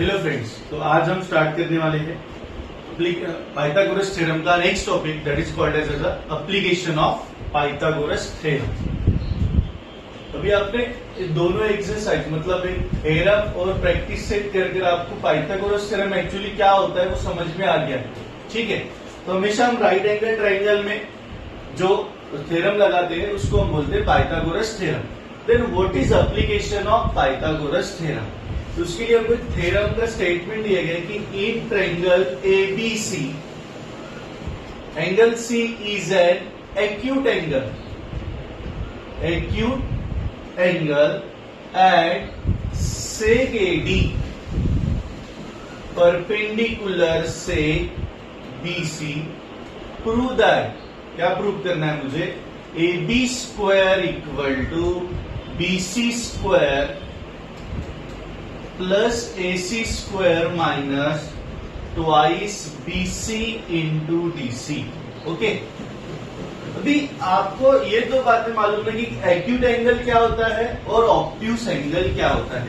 Hello friends, तो आज हम स्टार्ट करने वाले हैं पाइथागोरस थ्योरम का next topic that is called as application of Pythagoras theorem. अभी आपने दोनों एक्सरसाइज मतलब एक थ्योरम और प्रैक्टिस सेट करके आपको पाइथागोरस थ्योरम एक्चुअली क्या होता है वो समझ में आ गया। ठीक है, तो हमेशा हम राइट एंगल ट्राइंगल में जो थ्योरम लगाते हैं उसको हम बोलते हैं Pythagoras theorem. Then what is application of Pythagoras theorem? तो उसके लिए हमको थ्योरम का स्टेटमेंट दिया गया कि in triangle ABC angle C is an acute angle at seg AD perpendicular से बीसी। प्रूव दैट, क्या प्रूव करना है मुझे? A B square equal to B C square plus A C square minus twice B C into D C. Okay, अभी आपको ये दो बातें मालूम है कि एक्यूट एंगल क्या होता है और ऑब्ट्यूस एंगल क्या होता है।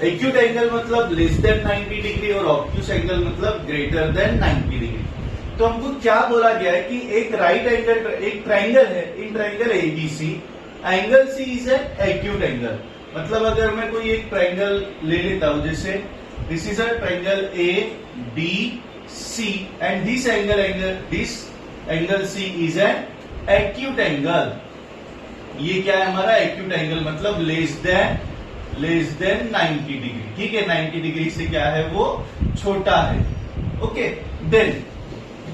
एक्यूट एंगल मतलब लेस देन 90 डिग्री और ऑब्ट्यूस एंगल मतलब ग्रेटर देन 90 डिग्री। तो हमको क्या बोला गया है कि एक राइट एंगल, एक ट्राइंगल है, in triangle ABC angle C is an acute angle. मतलब अगर मैं कोई एक ट्राइंगल ले लेता हूं, जैसे this is a triangle A B C and this angle C is an acute angle. ये क्या है हमारा एक्यूट एंगल, मतलब लेस देन 90 डिग्री। ठीक है, 90 डिग्री से क्या है वो छोटा है। ओके, देन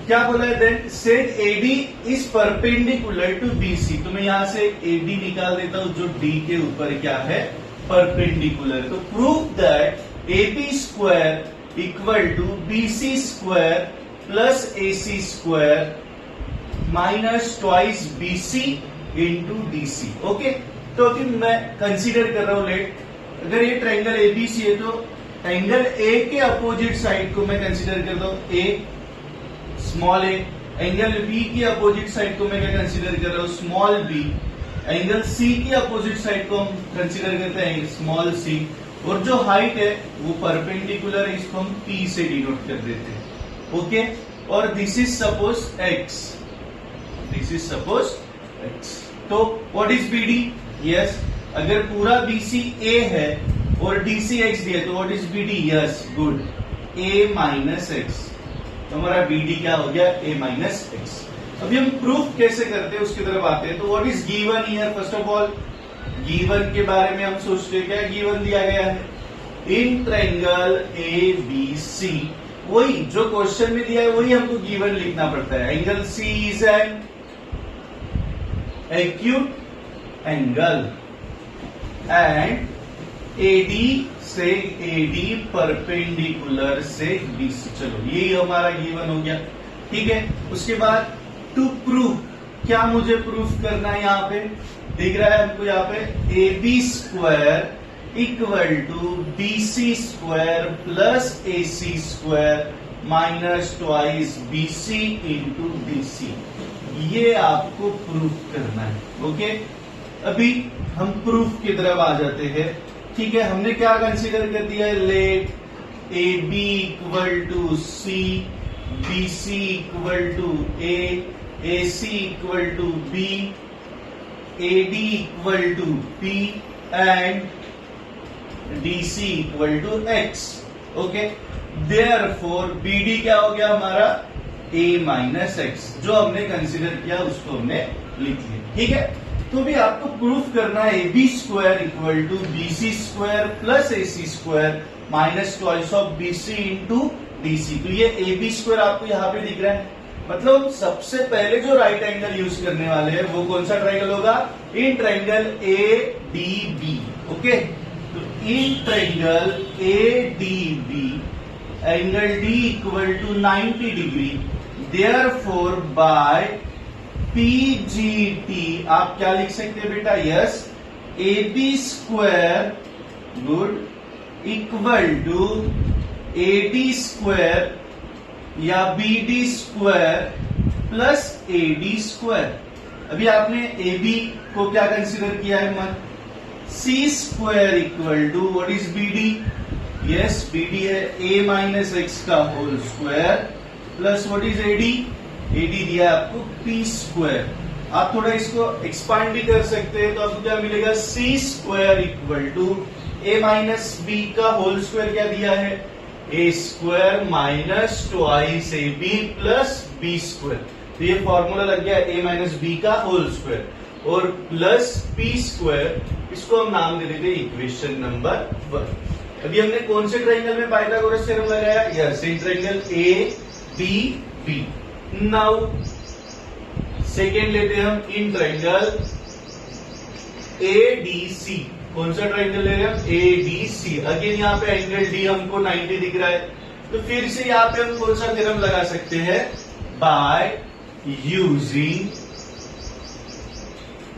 क्या बोला है? Then seg AD is perpendicular to BC. तो मैं यहां से एडी निकाल देता हूं जो डी के ऊपर क्या है, परपेंडिकुलर। तो prove that AB square equal to BC square plus AC square minus twice BC into DC. Okay, तो अभी मैं कंसीडर कर रहा हूं, लेट अगर ये ट्रायंगल एबीसी है तो एंगल ए के अपोजिट साइड को मैं कंसीडर करता हूं ए स्मॉल ए, एंगल बी की अपोजिट साइड को मैं क्या कंसीडर कर रहा हूं, स्मॉल बी, एंगल सी की अपोजिट साइड को हम कंसीडर करते हैं स्मॉल सी, और जो हाइट है वो परपेंडिकुलर है, इसको हम पी से डिनोट कर देते हैं। ओके, और दिस इज सपोज एक्स, तो व्हाट इज बीडी? यस, अगर पूरा बीसी ए है और डीसी एक्स दिया तो what is BD? Yes, good, A minus X. तो हमारा बीडी क्या हो गया? A minus X. अभी हम प्रूफ कैसे करते हैं उसकी तरफ आते हैं। तो what is given here? First of all given के बारे में हम सोचते हैं, क्या गिवन दिया गया है? इन ट्रायंगल ए बी सी, वही जो क्वेश्चन में दिया है वही हमको गिवन लिखना पड़ता है। Angle C is an acute angle and AD से एडी परपेंडिकुलर से बीसी। चलो ये हमारा गिवन हो गया। ठीक है, उसके बाद टू प्रूव, क्या मुझे प्रूफ करना है? यहाँ पे दिख रहा है हमको, यहाँ पे A B square equal to B C square plus A C square minus twice B C into D C. ये आपको प्रूफ करना है। ओके, अभी हम प्रूफ की तरफ आ जाते हैं। ठीक है, हमने क्या कंसीडर कर दिया है? Let A B equal to C, B C equal to A C equal to B, A D equal to P and D C equal to X. Okay, therefore B D क्या हो गया हमारा? A minus X. जो हमने consider किया उसको हमने लिख लिया। ठीक है, तो भी आपको प्रूफ करना है A B square equal to B C square plus A C square minus twice of B C into D C. तो ये ए बी स्क्वायर आपको यहाँ पे दिख रहा है। मतलब सबसे पहले जो राइट एंगल यूज करने वाले हैं वो कौन सा ट्राइंगल होगा? In triangle A D B. Okay, तो in triangle A D B angle D equal to 90 degree, therefore by PGT आप क्या लिख सकते हैं बेटा? Yes, A B square, good, equal to A D square या B D square plus A D square. अभी आपने ए बी को क्या कंसीडर किया है? C square equal to what is B D? Yes BD है a माइनस एक्स का whole square plus what is AD? AD दिया है आपको p स्क्वायर। आप थोड़ा इसको एक्सपांड भी कर सकते हैं, तो आपको क्या मिलेगा? c square equal to a minus b का होल स्क्वायर क्या दिया है? a square minus twice ab plus b square. तो ये फॉर्मूला लग गया a माइनस b का होल स्क्वायर और प्लस p स्क्वायर, इसको हम नाम दे देते इक्वेशन नंबर 1। अभी हमने कौन से ट्राइंगल में पाइथागोरस थ्योरम लगाया? Yes, in triangle ADB। Now second लेते हैं हम इन ट्राइंगल ADC। कौन सा ट्राइंगल ले रहे हैं हम? ADC। अगेन यहाँ पे एंगल D हमको 90 दिख रहा है, तो फिर से यहाँ पे हम कौन सा थ्योरम लगा सकते हैं? By using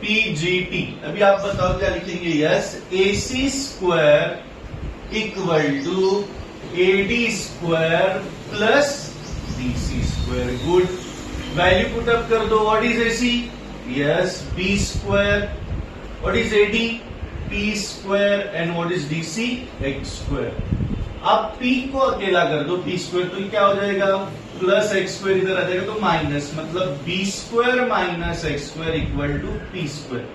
PGT। अभी आप बताओ क्या लिखेंगे? Yes, AC square equal to AD square plus BC square. Good, value put up कर दो। What is AC? Yes, B square. What is AD? P square. And what is DC? X square. अब P को अकेला कर दो, P square, तो क्या हो जाएगा? प्लस X स्क्वायर इधर आ जाएगा तो माइनस, मतलब B square minus X square equal to P square.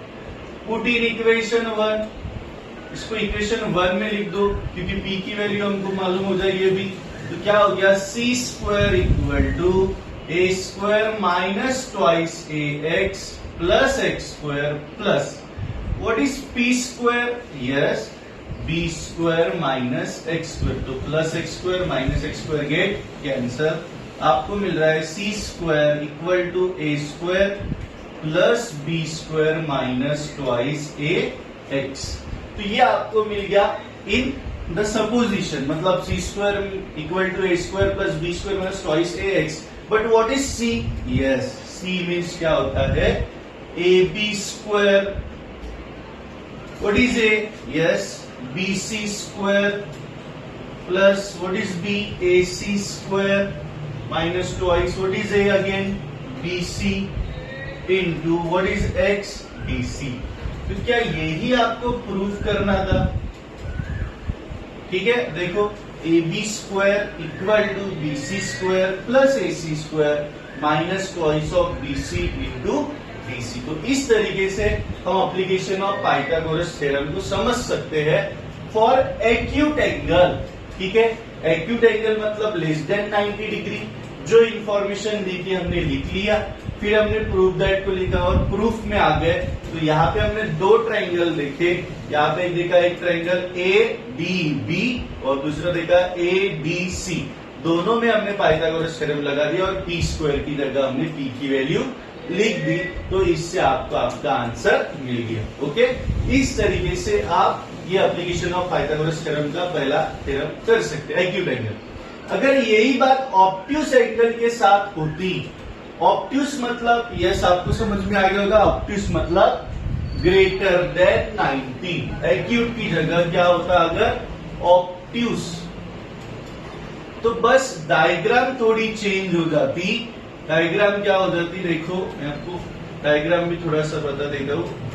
Put in equation 1। इसको इक्वेशन 1 में लिख दो, क्योंकि P की वैल्यू हमको मालूम हो जाएगी अभी। तो क्या हो गया? C square equal to a square minus twice ax plus x square plus what is p square? Yes, b square minus x square. तो plus x square minus x square get cancel. आपको मिल रहा है c square equal to a square plus b square minus twice ax। तो ये आपको मिल गया इन द सपोजिशन, मतलब c square equal to a square plus b square minus twice ax। But what is C? Yes, C means क्या होता है? AB square. What is A? Yes, BC square plus what is B? AC square minus twice what is A again? BC into what is X? DC। तो क्या यही आपको proof करना था? ठीक है, देखो, AB square equal to BC square plus AC square minus twice of BC into DC। तो इस तरीके से हम एप्लीकेशन ऑफ पाइथागोरस थ्योरम को समझ सकते हैं फॉर एक्यूट एंगल। ठीक है, एक्यूट एंगल मतलब लेस देन 90 डिग्री। जो इंफॉर्मेशन दी थी हमने लिख लिया, फिर हमने प्रूफ दैट को लिखा और प्रूफ में आ गए। तो यहाँ पे हमने दो ट्राइंगल देखे, यहाँ पे देखा एक ट्राइंगल ADB और दूसरा देखा ADC। दोनों में हमने पाइथागोरस थ्योरम लगा दिया और p स्क्वायर की जगह हमने p की वैल्यू लिख दी, तो इससे आपको आपका आंसर मिल गया। ओके, इस तरीके से आप ये एप्लीकेशन ऑफ पाइथागोरस थ्योरम का पहला थ्योरम कर सकते हैं, एक्यूट एंगल। अगर यही बात ऑब्ट्यूस एंगल के साथ होती, ऑब्ट्यूस मतलब यस आपको समझ में आ गया होगा, ऑब्ट्यूस मतलब ग्रेटर देन 90। एक्यूट की जगह क्या होता अगर ऑब्ट्यूस, तो बस डायग्राम थोड़ी चेंज हो जाती। डायग्राम क्या हो जाती, देखो मैं आपको डायग्राम भी थोड़ा सा बता देता हूं।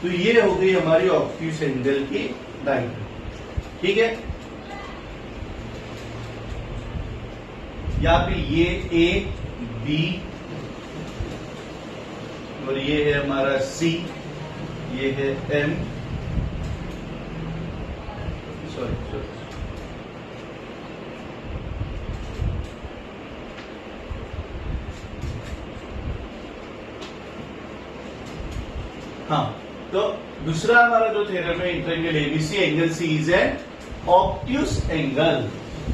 तो ये हो गई हमारी ऑब्ट्यूस एंगल की डायग्राम। ठीक है, यहाँ पे ये A B और ये है हमारा C, ये है M, सॉरी हाँ, तो दूसरा हमारा जो थ्योरम है triangle ABC, angle C is an obtuse angle.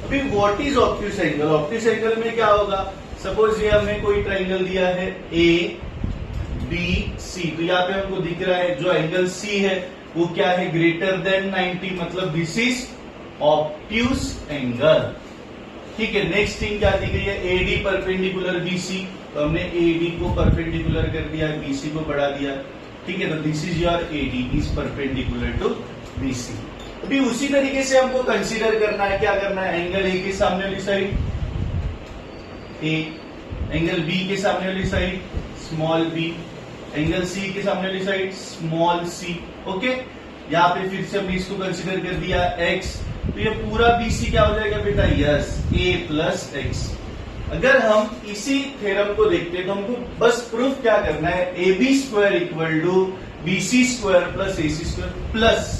अभी what is obtuse angle? Obtuse angle में क्या होगा, सपोज ये हमें कोई ट्रायंगल दिया है ए बी सी, तो यहाँ पे हमको दिख रहा है जो एंगल सी है वो क्या है, ग्रेटर देन 90, मतलब दिस इज ऑब्ट्यूस एंगल। ठीक है, नेक्स्ट थिंग क्या दी गई है, एडी परपेंडिकुलर बीसी, तो हमने एडी को परपेंडिकुलर कर दिया, बीसी को बढ़ा दिया। ठीक है, तो this is your AD is perpendicular to BC. अभी उसी तरीके से हमको कंसीडर करना है, क्या करना है, एंगल ए के सामने वाली साइड ए, एंगल बी के सामने वाली side small B, angle C के सामने वाली साइड स्मॉल सी। ओके, यहाँ पे फिर से हमने इसको कंसीडर कर दिया एक्स, तो ये पूरा बीसी क्या हो जाएगा बेटा, यस ए प्लस एक्स। अगर हम इसी थ्योरम को देखते हैं तो हमको बस प्रूफ क्या करना है, A B square equal to B C square plus A C square plus,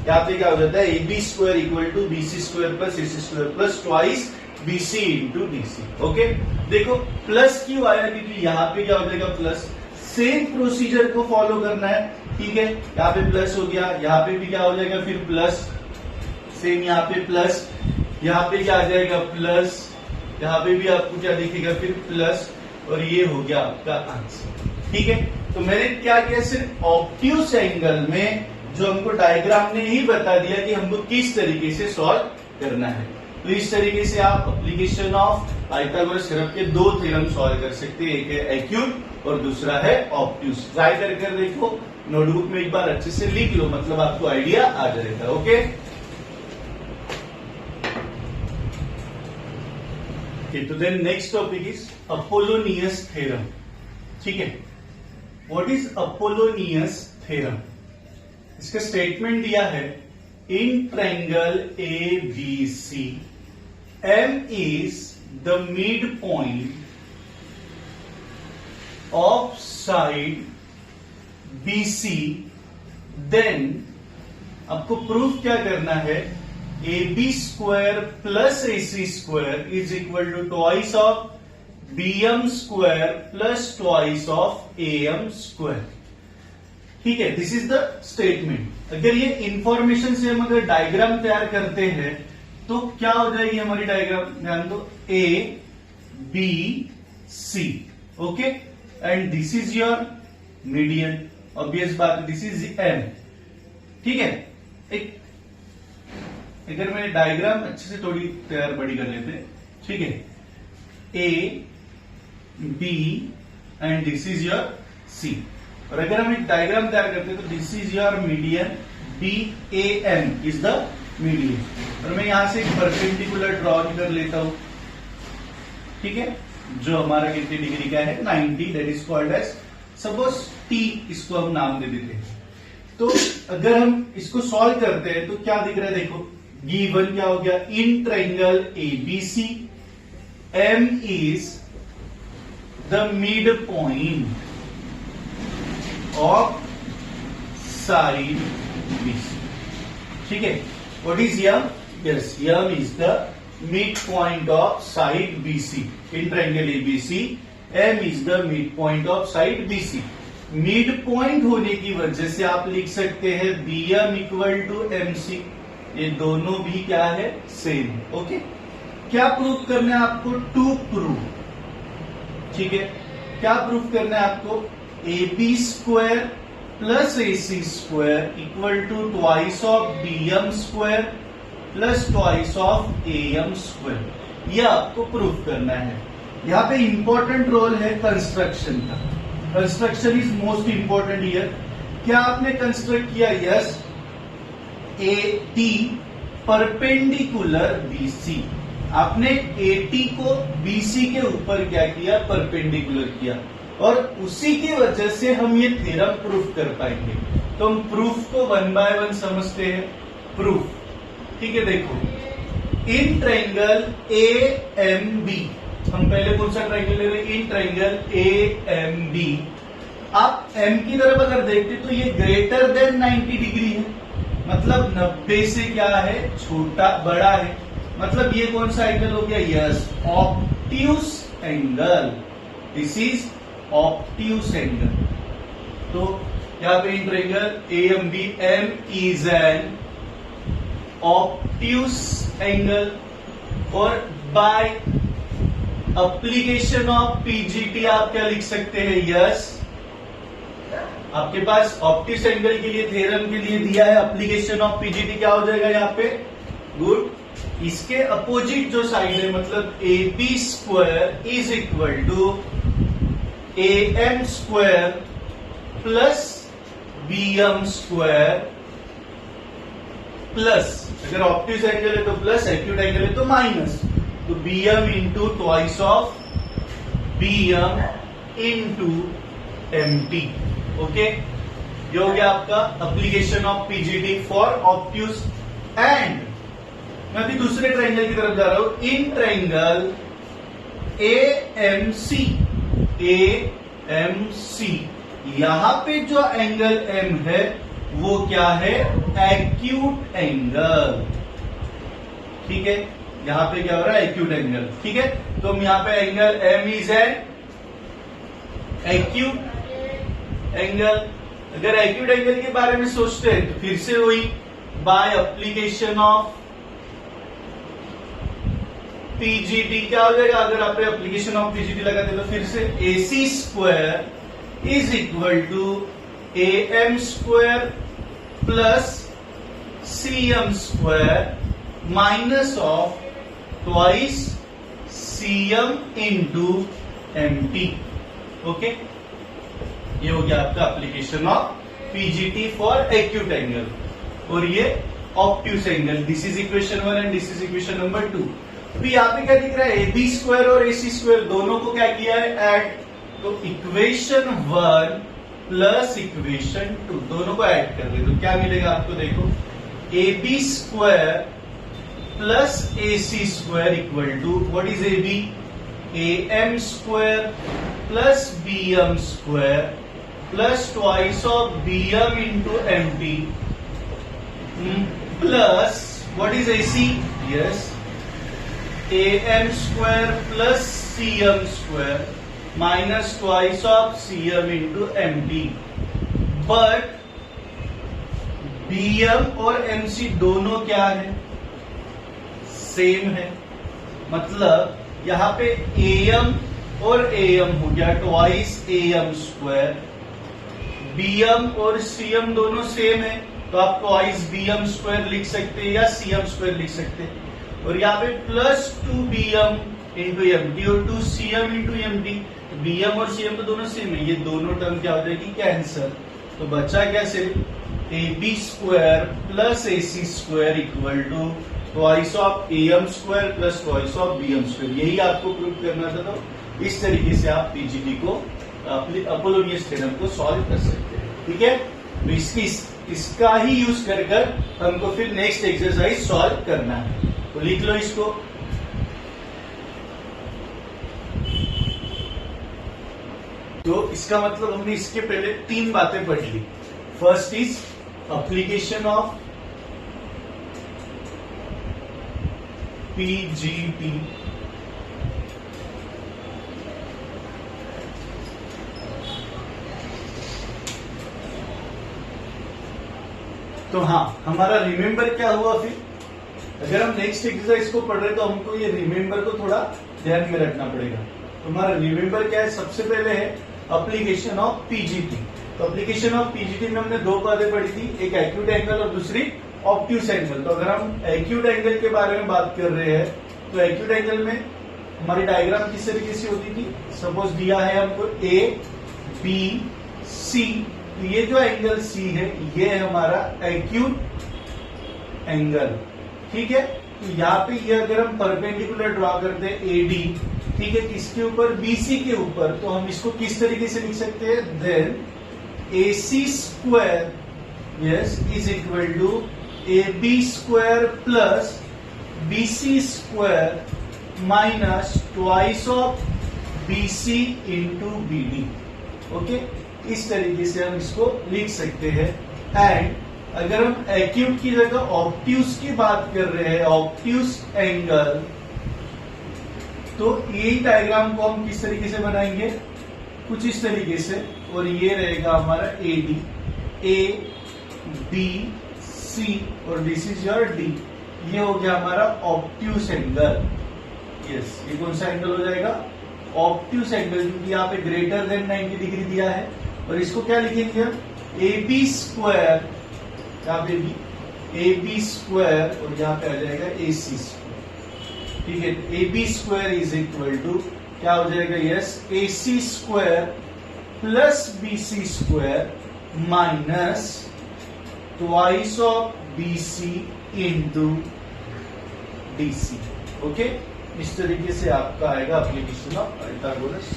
यहाँ पे क्या हो जाता है, A B square equal to B C square plus A C square plus twice B C into D C. Okay, देखो plus क्यों आया, क्योंकि यहाँ पे क्या हो जाएगा प्लस, सेम प्रोसीजर को फॉलो करना है। ठीक है, यहाँ पे प्लस हो गया, यहाँ पे भी क्या हो जाएगा फिर प्लस, सेम यहाँ पे प्लस, यहाँ पे क्या आ जाएगा प्लस, यहाँ पे भी आपको क्या दिखेगा फिर प्लस, और ये हो गया आपका आंसर। ठीक है, तो मैंने क्या किया, सिर्फ ऑब्ट्यूस एंगल में जो हमको डायग्राम ने ही बता दिया कि हमको किस तरीके से सॉल्व करना है। तो इस तरीके से आप एप्लीकेशन ऑफ पाइथागोरस थ्योरम के दो थ्योरम सॉल्व कर सकते हैं, एक है एक्यूट और दूसरा है ऑब्ट्यूस। ट्राई कर देखो, नोटबुक में एक बार अच्छे से लिख लो, मतलब आपको आइडिया आ जाएगा। ओके, तो then next topic is Apollonius theorem. ठीक है, व्हाट इज अपोलोनियस थ्योरम? इसका स्टेटमेंट दिया है, in triangle A B C M is the mid point of side B C, then आपको प्रूफ क्या करना है, A B square plus A C square is equal to twice of B M square plus twice of A M square. ठीक है, this is the statement. अगर ये information से हम अगर डायग्राम तैयार करते हैं तो क्या हो जाएगी हमारी डायग्राम, ध्यान दो, A B C. Okay, and this is your median, obvious बात, दिस इज एम। ठीक है, एक अगर मैं डायग्राम अच्छे से थोड़ी तैयार बड़ी कर लेते हैं। ठीक है, A B and this is your C, और अगर हम एक डायग्राम तैयार करते हैं तो this is your median, B A M is the median, और मैं यहां से एक परपेंडिकुलर ड्रॉ कर लेता हूं। ठीक है, जो हमारा कितनी डिग्री का है, 90, that is called as, suppose T, इसको हम नाम दे देते हैं। तो अगर हम इसको सॉल्व करते हैं तो क्या दिख रहा है, देखो गिवन क्या हो गया, in triangle A B C M is the mid point of side B C. ठीक है, what is M? Yes, M is the mid point of side B C in triangle A B C, M is the mid point of side B C. Mid point होने की वजह से आप लिख सकते हैं B M equal to M C, ये दोनों भी क्या है, सेम। ओके, क्या प्रूफ करना है आपको, टू प्रूफ। ठीक है, क्या प्रूफ करना है आपको, A B square plus A C square equal to twice of B M square plus twice of A M square, यह आपको प्रूफ करना है। यहाँ पे इंपॉर्टेंट रोल है कंस्ट्रक्शन का, construction is most important here. क्या आपने कंस्ट्रक्ट किया, yes, A T perpendicular B C, आपने ए टी को बी सी के ऊपर क्या किया, परपेंडिकुलर किया, और उसी की वजह से हम ये थ्योरम प्रूफ कर पाएंगे। तो हम प्रूफ को वन बाय वन समझते हैं। प्रूफ, ठीक है, देखो in triangle A M B, हम पहले कौन सा ट्रायंगल ले रहे हैं, in triangle A M B, आप एम की तरफ अगर देखते तो ये ग्रेटर देन 90 डिग्री है, मतलब 90 से क्या है, छोटा बड़ा है, मतलब ये कौन सा एंगल हो गया, yes, obtuse angle, this is obtuse angle. तो यहाँ पे in triangle A M B, M is an obtuse angle, और बाय एप्लीकेशन ऑफ पीजीटी आप क्या लिख सकते हैं, यस, आपके पास ऑप्टिक्स एंगल के लिए थ्योरम के लिए दिया है, एप्लीकेशन ऑफ पीजीटी क्या हो जाएगा यहाँ पे, गुड, इसके अपोजिट जो साइड है मतलब A B square is equal to A M square plus B M square plus, अगर ऑब्ट्यूज एंगल है तो प्लस, एक्यूट एंगल है तो माइनस, तो B M into twice of B M into M T. Okay, ये हो गया आपका application of PGT for obtuse. And मैं अभी दूसरे ट्रायंगल की तरफ जा रहा हूं, in triangle A M C, A M C, यहां पे जो एंगल एम है वो क्या है, एक्यूट एंगल। ठीक है, यहां पे क्या हो रहा है, एक्यूट एंगल। ठीक है, तो हम यहां पे angle M is an acute angle. अगर एक्यूट एंगल के बारे में सोचते हैं तो फिर से वही बाय एप्लीकेशन ऑफ पीजीटी क्या हो जाएगा, अगर आप एप्लीकेशन ऑफ पीजीटी लगाते तो फिर से A C square is equal to A M square plus C M square minus of twice C M into M T. Okay, ये हो गया आपका application of PGT for acute angle, और ये obtuse angle. This is equation 1 and this is equation number 2। तो यहाँ पे क्या दिख रहा है, ए बी स्क्वायर और ए सी स्क्वायर दोनों को क्या किया है, ऐड। तो इक्वेशन 1 प्लस इक्वेशन 2 दोनों को ऐड कर दे तो क्या मिलेगा आपको, देखो A B square plus A C square equal to what is A B, A M square plus B M square plus twice of B M into M T plus what is A C, yes A M square plus C M square minus twice of C M into M T. But B M और M C दोनों क्या है, same है, मतलब यहां पे A M और ए M हो गया twice A M square, B M और सी एम दोनों सेम है तो आप ट्वाइस बी एम स्क्वायर लिख सकते हैं या सी एम स्क्वायर लिख सकते हैं, और यहाँ पे plus 2 B M into M T और 2 C M into M T. B M और सी एम तो दोनों सेम है, ये दोनों टर्म क्या हो जाएगी, कैंसर। तो बचा क्या, सिर्फ A B square plus A C square equal to twice of A M square plus twice of B M square. यही आपको प्रूव करना था। तो इस तरीके से आप पीजीटी को अपोलोनियस थ्योरम को सॉल्व कर सकते हैं। ठीक है, तो इसका ही यूज कर हमको फिर नेक्स्ट एक्सरसाइज सॉल्व करना है, तो लिख लो इसको। तो इसका मतलब हमने इसके पहले 3 बातें पढ़ ली। First is application of PGT, तो हाँ, हमारा रिमेंबर क्या हुआ फिर, अगर हम नेक्स्ट एक्सरसाइज को पढ़ रहे तो हमको ये रिमेंबर को थोड़ा ध्यान में रखना पड़ेगा। तो हमारा रिमेंबर क्या है, सबसे पहले है एप्लीकेशन ऑफ पीजीटी। तो एप्लीकेशन ऑफ पीजीटी में हमने 2 बातें पढ़ी थी, एक एक्यूट एंगल और दूसरी ऑब्ट्यूज एंगल। तो अगर हम एक्यूट एंगल के बारे में बात कर रहे हैं तो एक्यूट एंगल में हमारी डायग्राम किस तरीके से होती थी, सपोज दिया है हमको ए बी सी, तो ये जो एंगल सी है ये है हमारा एक्यूट एंगल। ठीक है, तो यहाँ पे ये अगर हम परपेंडिकुलर ड्रॉ करते हैं एडी, ठीक है, किसके ऊपर, बीसी के ऊपर, तो हम इसको किस तरीके से लिख सकते हैं, then A C square, yes, is equal to A B square plus B C square minus twice of B C into B D. Okay, इस तरीके से हम इसको लिख सकते हैं। एंड अगर हम एक्यूट की जगह ऑब्ट्यूज की बात कर रहे हैं, ऑब्ट्यूज एंगल, तो यही डायग्राम को हम किस तरीके से बनाएंगे, कुछ इस तरीके से, और ये रहेगा हमारा A D, A B C और दिस इज योर डी। ये हो गया हमारा ऑब्ट्यूज एंगल। यस, ये कौन सा एंगल हो जाएगा, ऑब्ट्यूज एंगल, क्योंकि यहाँ पे ग्रेटर देन 90 डिग्री दिया है। और इसको क्या लिखेंगे हम, ए बी स्क्वायर, यहाँ पे भी ए बी स्क्वायर और यहाँ पे आ जाएगा ए सी स्क्वायर। ठीक है, A B square is equal to क्या हो जाएगा, yes, A C square plus B C square minus twice of B C into D C. Okay, इस तरीके से आपका आएगा एप्लीकेशन ऑफ पाइथागोरस।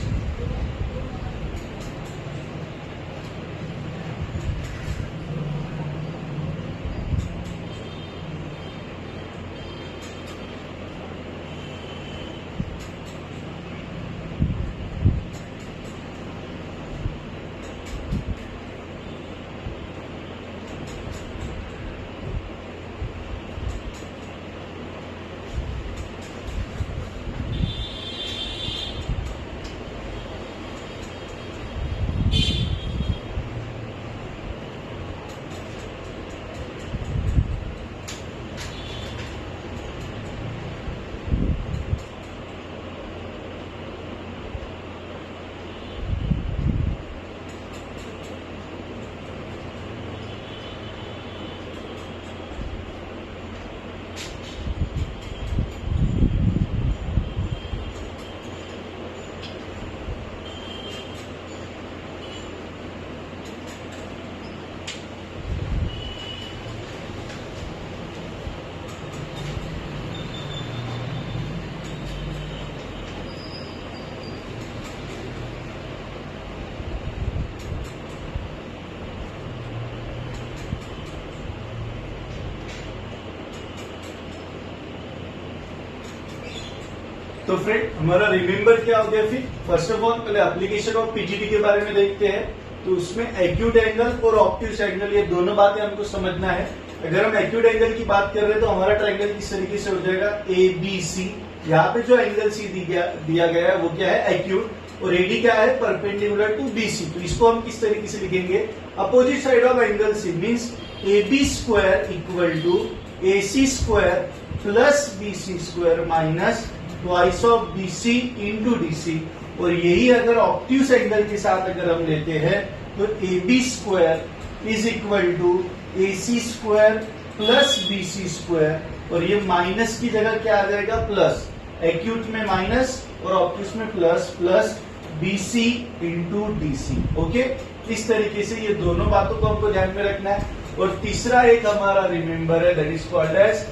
तो फ्रेंड हमारा रिमेंबर क्या हो गया फिर, फर्स्ट ऑफ ऑल पहले एप्लीकेशन ऑफ पीजीडी के बारे में देखते हैं। तो उसमें एक्यूट एंगल और ऑब्ट्यूस एंगल ये दोनों बातें हमको समझना है। अगर हम एक्यूट एंगल की बात कर रहे हैं तो हमारा ट्रायंगल किस तरीके से हो जाएगा, ए बी सी। यहाँ पे जो एंगल सी दिया गया है वो क्या है, एक्यूट, और एडी क्या है, परपेंडिकुलर टू बी सी। तो इसको हम किस तरीके से लिखेंगे, opposite side of angle C means A B square equal to A C square plus B C square minus twice of B C into D C. और यही अगर ऑब्ट्यूस एंगल के साथ अगर हम लेते हैं तो A B square is equal to A C square plus B C square, और ये माइनस की जगह क्या आ जाएगा, प्लस, एक्यूट में माइनस और ऑब्ट्यूस में plus, plus B C into D C. Okay, इस तरीके से ये दोनों बातों को हमको ध्यान में रखना है। और तीसरा एक हमारा रिमेंबर है, that is called as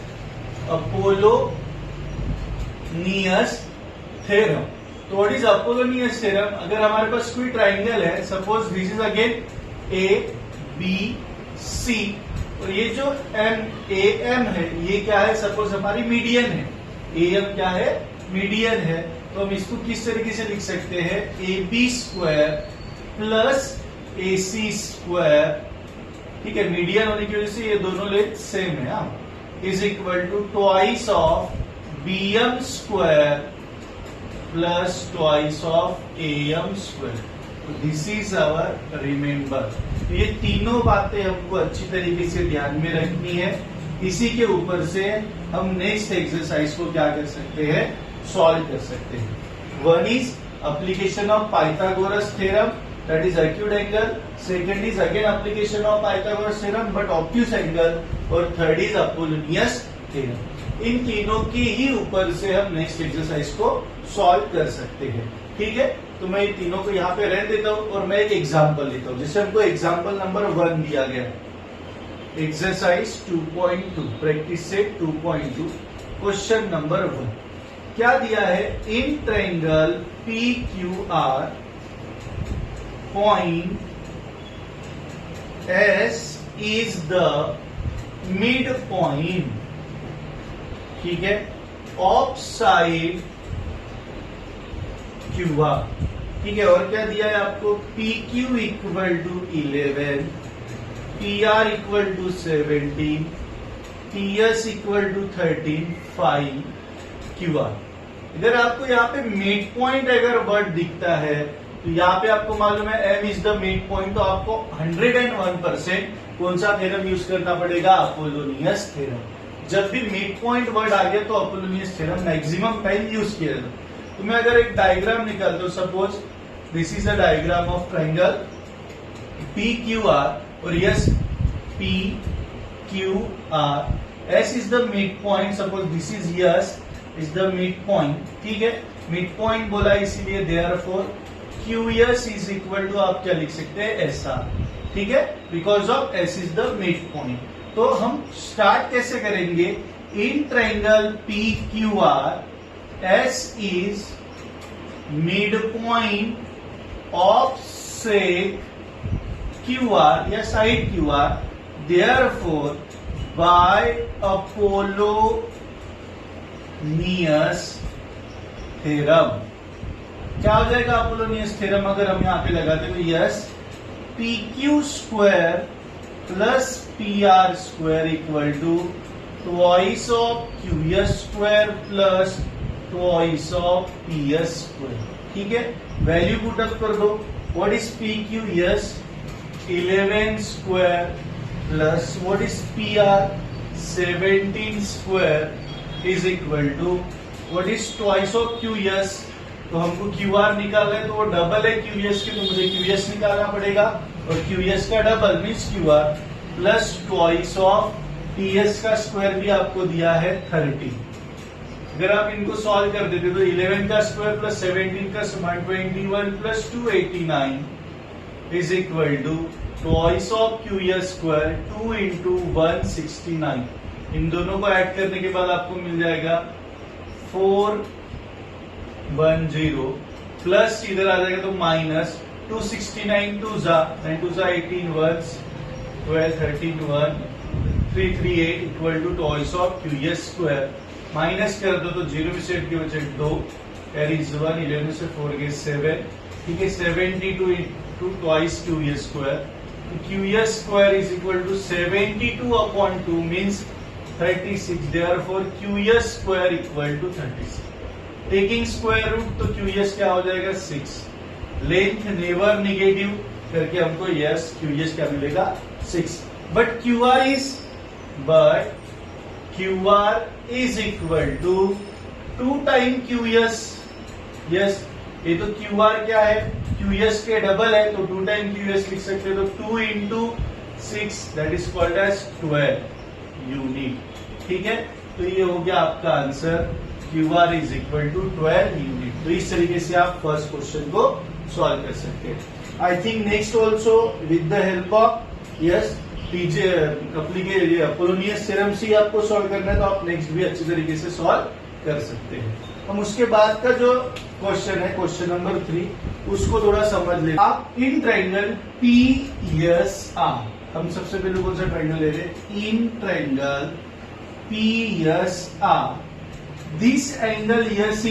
Apollonius theorem. तो व्हाट इज अपोलोनियस थ्योरम, अगर हमारे पास कोई ट्राइंगल है, suppose this is again A B C, और ये जो एम ए एम है ये क्या है, सपोज हमारी मीडियन है, ए एम क्या है, मीडियन है। तो हम इसको किस तरीके से लिख सकते हैं, A B square plus A C square, ठीक है, मीडियन होने की वजह से ये दोनों लेंथ सेम है, is equal to twice of B M square plus twice of A M square. This is our remember. तो ये तीनों बातें हमको अच्छी तरीके से ध्यान में रखनी है। इसी के ऊपर से हम नेक्स्ट एक्सरसाइज को क्या कर सकते हैं, सॉल्व कर सकते हैं। One is application of Pythagoras theorem, that is acute angle. Second is again application of Pythagoras theorem but obtuse angle, और थर्ड इज अपोलोनियस थ्योरम। इन तीनों के ही ऊपर से हम नेक्स्ट एक्सरसाइज को सॉल्व कर सकते हैं। ठीक है, तो मैं इन तीनों को यहाँ पे रहने देता हूँ और मैं एक एग्जाम्पल लेता हूँ। जैसे हमको एग्जाम्पल नंबर 1 दिया गया, exercise 2.2, practice set 2.2, question number 1 क्या दिया है, in triangle P Q are point S is the mid point, ठीक है, ऑफ साइड क्यू आर, ठीक है, और क्या दिया है आपको, P Q equal to 11, P R equal to 17, P S equal to 13, 5 Q R. अगर आपको यहाँ पे मिड पॉइंट अगर वर्ड दिखता है तो यहाँ पे आपको मालूम है M is the mid point, तो आपको 101% कौन सा थ्योरम यूज करना पड़ेगा, अपोलोनियस थ्योरम। जब भी मिड पॉइंट वर्ड आ गया तो Apollonius theorem maximum time use किया जाता है। तो मैं अगर एक डायग्राम निकालता हूं, suppose this is a diagram of triangle P Q R, और yes P Q R, S is the mid point, suppose this is S is the mid point, ठीक है, मिड पॉइंट बोला इसीलिए therefore Q S is equal to आप क्या लिख सकते हैं एस आर, ठीक है, because of S is the mid point. तो हम स्टार्ट कैसे करेंगे, in triangle P Q R S is mid point of seg Q R या side Q R, therefore by Apollonius theorem, क्या हो जाएगा अपोलोनियस थ्योरम अगर हम यहां पे लगाते हुए, yes P Q square plus P R square equal to twice of Q S square plus twice of P S square, ठीक है, वैल्यू पुटअप कर दो, what is P Q S 11 square plus what is P R 17 square is equal to what is twice of Q S, तो हमको Q R निकालना है तो वो डबल है क्यू एस के, तो मुझे क्यू एस निकालना पड़ेगा, और क्यू एस का double means Q R plus twice of T S का स्क्वायर भी आपको दिया है 30। अगर आप इनको सॉल्व कर देते तो 11 का स्क्वायर प्लस 17 का 121 plus 289 is equal to twice of Q S square 2 into 169, इन दोनों को ऐड करने के बाद आपको मिल जाएगा 410 प्लस इधर आ जाएगा तो माइनस 269 टू जा 9 टू जा 18 1 12 13 1 338 equal to twice of Q S square, minus कर दो तो 0 में से 8 के बचे 2 कैरीज 1, 11 से 4 के 7, ठीक है, 72 into twice Q S square, Q S square is equal to 72 upon 2 means 36, therefore Q S square equal to 36, taking square root तो क्यू एस क्या हो जाएगा 6, लेंथ नेवर निगेटिव करके हमको यस क्यू एस क्या मिलेगा 6, but Q R is equal to 2 time Q S, yes ये तो क्यू आर क्या है क्यू एस के डबल है तो 2 टाइम क्यू एस लिख सकते हैं, तो 2 into 6 that is called as 12 unit, ठीक है, तो ये हो गया आपका answer, Q R is equal to 12 unit. तो इस तरीके से आप फर्स्ट क्वेश्चन को सॉल्व कर सकते हैं। I think next also with the help of yes PJ Apollonius theorem से आपको सॉल्व करना है, तो आप नेक्स्ट भी अच्छी तरीके से सॉल्व कर सकते हैं। हम उसके बाद का जो क्वेश्चन है क्वेश्चन नंबर 3 उसको थोड़ा समझ लें। आप इन ट्रायंगल पी एस आर, हम सबसे पहले कौन सा ट्रायंगल ले रहे हैं, in triangle P S are, this angle yes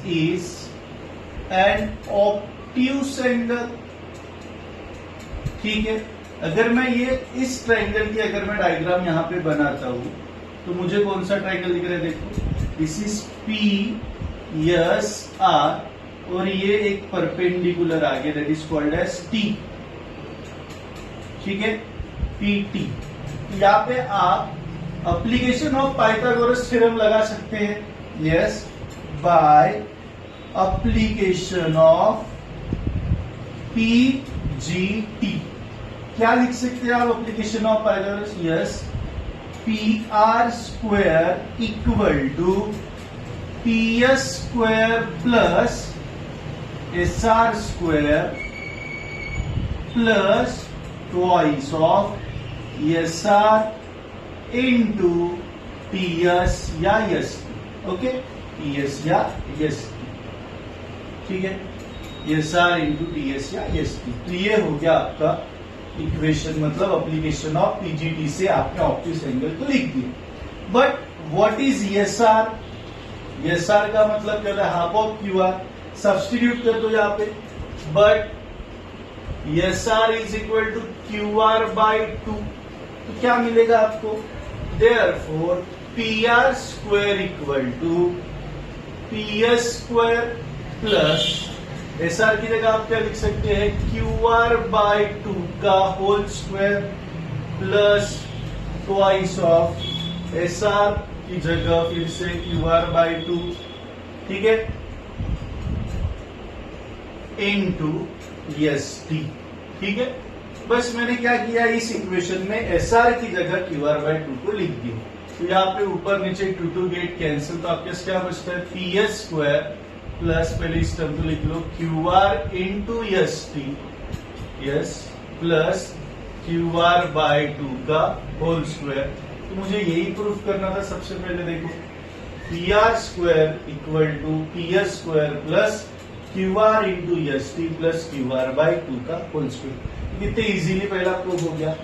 is an obtuse angle, ठीक है, अगर मैं ये इस ट्रायंगल की अगर मैं डायग्राम यहां पे बनाता हूं तो मुझे कौन सा ट्रायंगल दिख रहा है, देखो this is P S R और ये एक परपेंडिकुलर आ गया that is called as T, ठीक है, पी टी। यहाँ पे आप एप्लीकेशन ऑफ पाइथागोरस थ्योरम लगा सकते हैं, yes by application of P G T, क्या लिख सकते हैं आप application of Pythagoras, yes P R square equal to P S square plus S R square plus twice of S R into T S या S T, okay, T S या S T, ठीक है, S R into T S या S T. तो ये हो गया आपका इक्वेशन, मतलब एप्लीकेशन ऑफ पीजीटी से आपने ऑब्ट्यूस एंगल को लिख दिया। But what is S R, S R का मतलब क्या होता है, half of Q R, substitute कर दो यहाँ पे, but S R is equal to Q R by 2, तो क्या मिलेगा आपको, therefore P R square equal to P S square plus S R की जगह आप क्या लिख सकते हैं, क्यू आर बाई 2 का whole square plus twice of S R की जगह फिर से क्यू आर बाई 2, ठीक है, इनटू एस टी, ठीक है, बस मैंने क्या किया, इस इक्वेशन में एस आर की जगह क्यू आर बाय 2 को लिख दिया। तो यहाँ पे ऊपर नीचे 2 गेट कैंसिल, तो आपके क्या बचता है, पी एस स्क्वायर प्लस, पहले इस टर्म को लिख लो, Q R into S T yes plus Q R by 2 का होल स्क्वायर। तो मुझे यही प्रूफ करना था सबसे पहले। देखो P R square equal to P S square plus Q R into S T plus Q R by 2 का होल स्क्वायर। कितने इजीली पहला प्रूफ हो गया।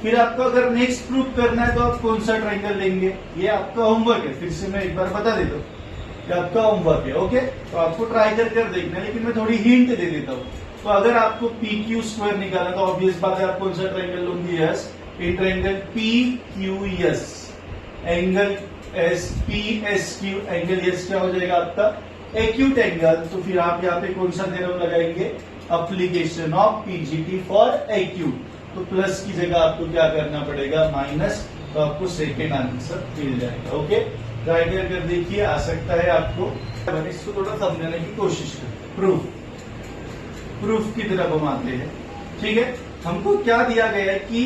फिर आपको अगर नेक्स्ट प्रूफ करना है तो आप कौन सा ट्राइंगल लेंगे, ये आपका होमवर्क है। फिर से मैं एक बार बता देता हूँ, ये आपका होमवर्क है। ओके, तो आपको ट्राई कर देखना है, लेकिन मैं थोड़ी हिंट दे देता हूँ। तो अगर आपको पी क्यू स्क्वायर निकालना तो ऑब्वियस बात है आप कौन सा ट्राइंगल लोगे, yes in triangle P Q S, angle S P S Q, angle S क्या हो जाएगा आपका एक्यूट एंगल। तो फिर आप यहाँ पे कौन सा थ्योरम लगाएंगे, application of PGT for acute. तो प्लस की जगह आपको क्या करना पड़ेगा, माइनस, तो आपको सेकेंड आंसर मिल जाएगा। ओके, ट्राई कर देखिए, आ सकता है आपको। इसको थोड़ा समझने की कोशिश करें। प्रूफ की तरफ हम आते हैं। ठीक है, हमको क्या दिया गया है कि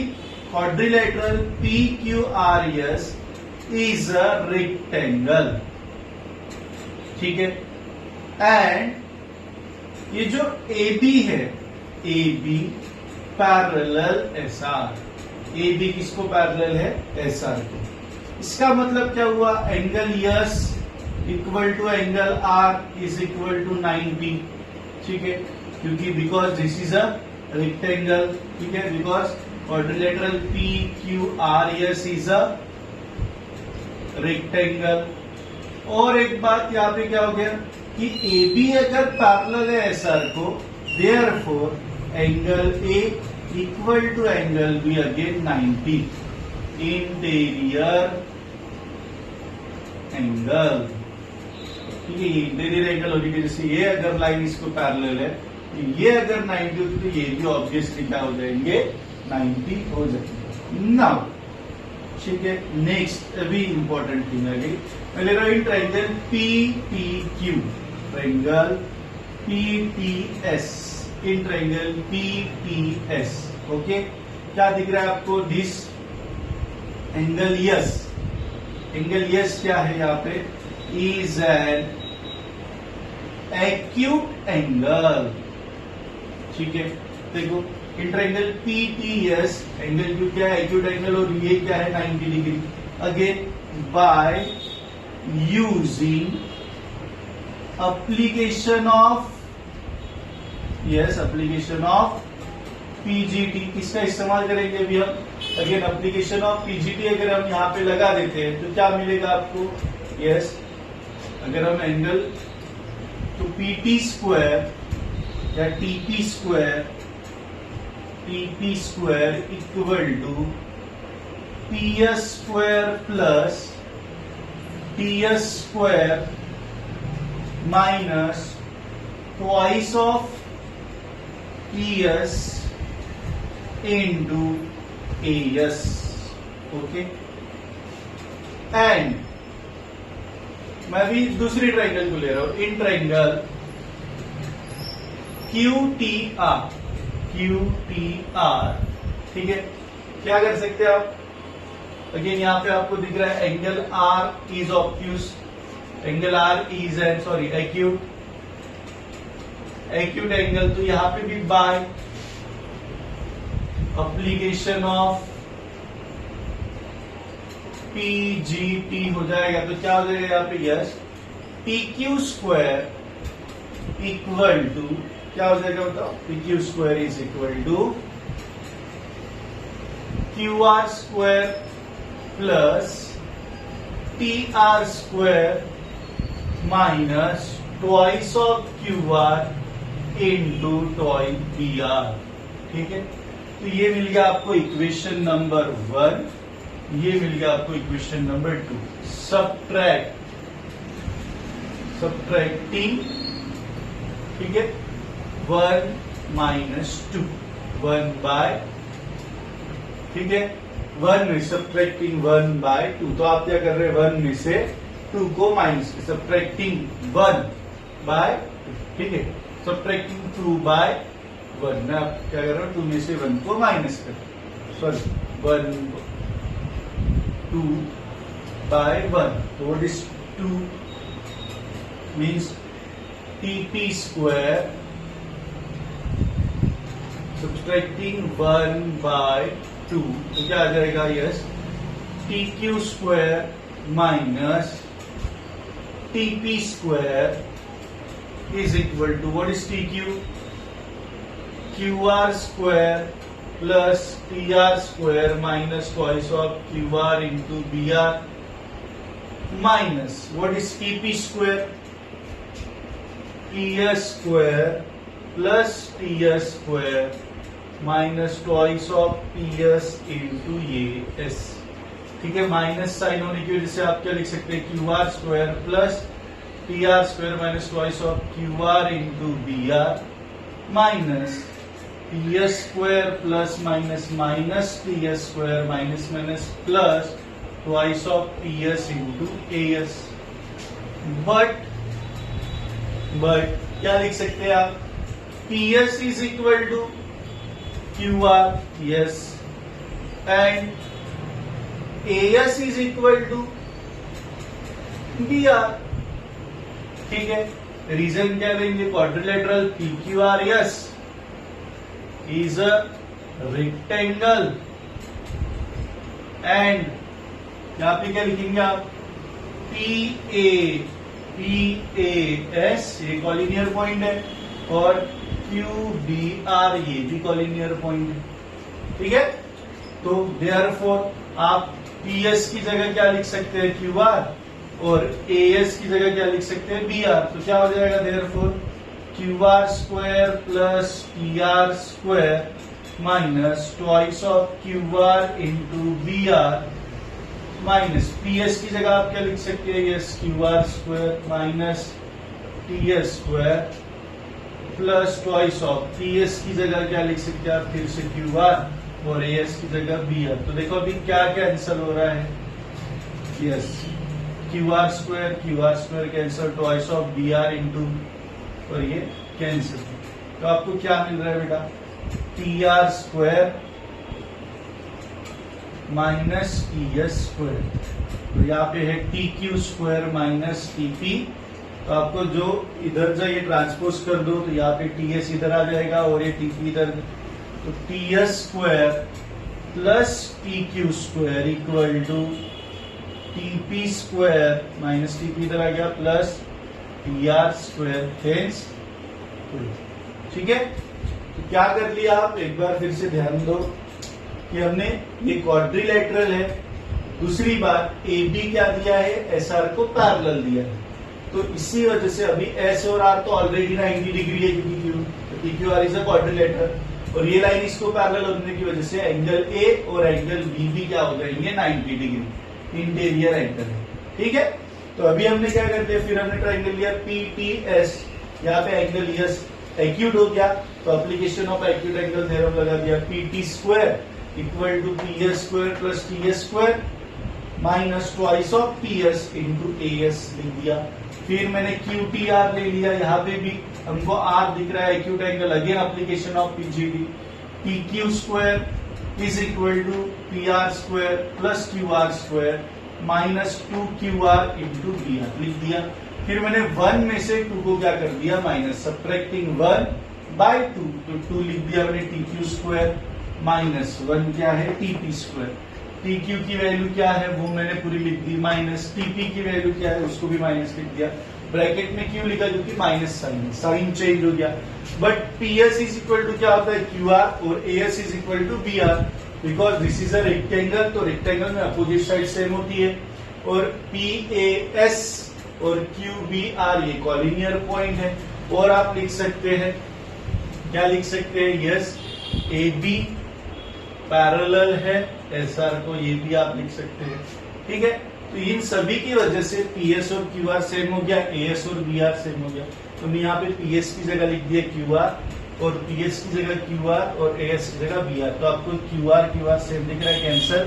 quadrilateral P Q R S is a rectangle. ठीक है, एंड ये जो ए बी है, A B parallel S R, A B किसको पैरेलल है, एस आर को। इसका मतलब क्या हुआ, angle S equal to angle R is equal to 90। ठीक है, क्योंकि because this is a rectangle. ठीक है, because quadrilateral P Q R S is a rectangle. और एक बात यहाँ पे क्या हो गया कि ए बी अगर पैरेलल है एस आर को, therefore angle A equal to angle B again 90, interior angle. ठीक है, ये इंटीरियर एंगल होने की, जैसे ये अगर लाइन इसको पैरेलल है, ये अगर 90 होती तो ये भी ऑब्वियसली क्या हो जाएंगे, 90 हो जाएंगे। नाउ ठीक है, नेक्स्ट अभी इंपॉर्टेंट थिंग आ गई, मैं ले रहा हूं triangle P T Q, triangle P T S, in triangle P T S. Okay, क्या दिख रहा है आपको, this angle yes, angle yes क्या है यहाँ पे, इज एन एक्यूट एंगल। ठीक है, देखो in triangle P T S, angle Q क्या है, एक्यूट एंगल, और ये क्या है 90 degree. Again by using application of, yes application of PGT, किसका इस्तेमाल करेंगे अभी हम, अगेन एप्लीकेशन ऑफ पीजीटी अगर हम यहाँ पे लगा देते हैं तो क्या मिलेगा आपको, यस अगर हम एंगल, तो पीटी स्क्वायर या TP square, TP square equal to P S square plus T S square minus twice of P S into A S. Okay, and मैं भी दूसरी ट्राइंगल को ले रहा हूं, in triangle Q T R, Q T R. ठीक है, क्या कर सकते हैं आप, अगेन यहां पे आपको दिख रहा है angle R is obtuse, angle R is an sorry acute, acute angle. तो यहां पे भी बाय एप्लीकेशन ऑफ पीजीटी हो जाएगा। तो क्या हो जाएगा यहाँ पे, yes P Q square equal to, क्या हो जाएगा बताओ, P Q square is equal to Q R square plus T R square minus twice of Q R into twice B R. ठीक है, तो ये मिल गया आपको इक्वेशन नंबर 1, ये मिल गया आपको इक्वेशन नंबर 2। सब्ट्रैक्टिंग, ठीक है, 1 माइनस 2, 1 बाय, ठीक है, 1 में सब्ट्रैक्टिंग 1 बाय 2। तो आप क्या कर रहे हैं, 1 में से 2 को माइनस, सब्ट्रैक्टिंग 1 बाय 2, ठीक है, सब्ट्रैक्टिंग 2 बाय 1। मैं अब क्या कर रहा हूँ, 2 में से 1 को माइनस कर, sorry 1 2 by 1, so what is 2 means TP square, subtracting 1 by 2, तो क्या आ जाएगा, yes TQ square minus TP square is equal to, what is TQ, QR square plus PR square minus twice of QR into BR minus, what is TP square, PS square plus TS square minus twice of PS into AS। ठीक है, minus sign होने की वजह से आप क्या लिख सकते हैं, QR square plus PR square minus twice of QR into BR minus PS square plus minus minus TS square minus minus plus twice of PS into AS। But क्या लिख सकते हैं आप, PS is equal to QR, yes, and AS is equal to BR। ठीक है, reason क्या देंगे, quadrilateral PQRS is a rectangle and यहाँ पे क्या लिखेंगे आप, PAS ये कॉलिनियर पॉइंट है और QBR ये भी कॉलिनियर पॉइंट है। ठीक है, तो देयरफॉर आप PS की जगह क्या लिख सकते हैं, QR, और AS की जगह क्या लिख सकते हैं, BR। तो क्या हो जाएगा, therefore QR square plus PR square minus twice of QR into BR minus PS की जगह आप क्या लिख सकते हैं, yes QR square minus TS square plus twice of PS की जगह क्या लिख सकते हैं आप, फिर से QR और AS की जगह BR। तो देखो अभी क्या कैंसिल हो रहा है, yes QR square cancel, twice of BR into और ये कैंसिल। तो आपको क्या मिल रहा है बेटा, PR square minus TS square, तो यहाँ पे है TQ स्क्वायर माइनस TP। तो आपको जो इधर जाइए ट्रांसपोज कर दो, तो यहाँ पे TS इधर आ जाएगा और ये TP इधर, तो TS square plus TQ square equal to TP square minus TP इधर आ गया प्लस PR स्क्वायर, हेंस। ठीक है, तो क्या कर लिया आप, एक बार फिर से ध्यान दो कि हमने ये क्वाड्रिलेटरल है, दूसरी बात AB क्या दिया है, SR को पैरेलल दिया है। तो इसी वजह से अभी S और R तो ऑलरेडी 90 डिग्री है क्योंकि PQR इज अ क्वाड्रिलेटरल, और ये लाइन इसको पैरेलल होने की वजह से एंगल A और एंगल B भी क्या हो जाएंगे, 90 डिग्री इंटीरियर एंगल है। ठीक है, तो अभी हमने क्या कर दिया, फिर हमने ट्राइंगल लिया PTS, यहाँ पे एंगल यस एक्यूट हो गया, तो application of acute angle theorem लगा दिया, PT square equal to PS square plus TS square minus twice of PS into AS लिख दिया। फिर मैंने QTR ले लिया, यहाँ पे भी हमको R दिख रहा है acute angle, again application of PGD, PQ square is equal to PR square plus QR square minus 2QR into BR लिख दिया। फिर मैंने 1 में से 2 को क्या कर दिया, माइनस, सब्ट्रैक्टिंग 1 बाय 2, तो 2 लिख दिया मैंने TQ स्क्वायर माइनस 1 क्या है, TP स्क्वायर। TQ की वैल्यू क्या है वो मैंने पूरी लिख दी, माइनस TP की वैल्यू क्या है उसको भी माइनस लिख दिया। ब्रैकेट में क्यों लिखा, क्योंकि माइनस साइन चेंज हो गया। But PS is equal to क्या होता है, QR, और AS is equal to BR, because this is a rectangle, तो रेक्टेंगल में अपोजिट साइड सेम होती है, और PAS और QBR ये कॉलिनियर पॉइंट है। और आप लिख सकते हैं, क्या लिख सकते हैं, यस AB पैरेलल है SR को, ये भी आप लिख सकते हैं। ठीक है, तो इन सभी की वजह से PS और QR सेम हो गया, AS और BR सेम हो गया। तो मैं यहाँ पे PS की जगह लिख दिया QR, और PS की जगह QR और AS की जगह BR। तो आपको QR सेम दिख रहा है, कैंसर,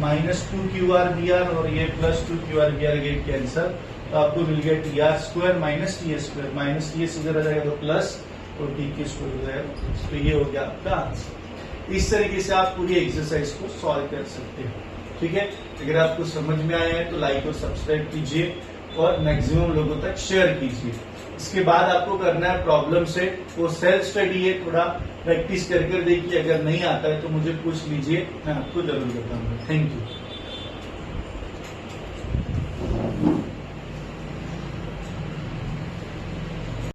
माइनस 2QR BR और ये plus 2QR BR gate cancer. तो आपको मिल गया TR square minus TS square, minus TS इधर आ जाएगा तो प्लस, और डी की स्क्वायर रूट है, तो ये हो गया आपका आंसर। इस तरीके से आप पूरी एक्सरसाइज को सॉल्व कर सकते हो। ठीक है, अगर आपको समझ में आया है तो लाइक और सब्सक्राइब कीजिए और मैक्सिमम लोगों तक शेयर कीजिए। इसके बाद आपको करना है प्रॉब्लम सेट, वो सेल्फ स्टडी है, थोड़ा प्रैक्टिस कर देखिए। अगर नहीं आता है तो मुझे पूछ लीजिए, मैं आपको जरूर बताऊंगा। Thank you.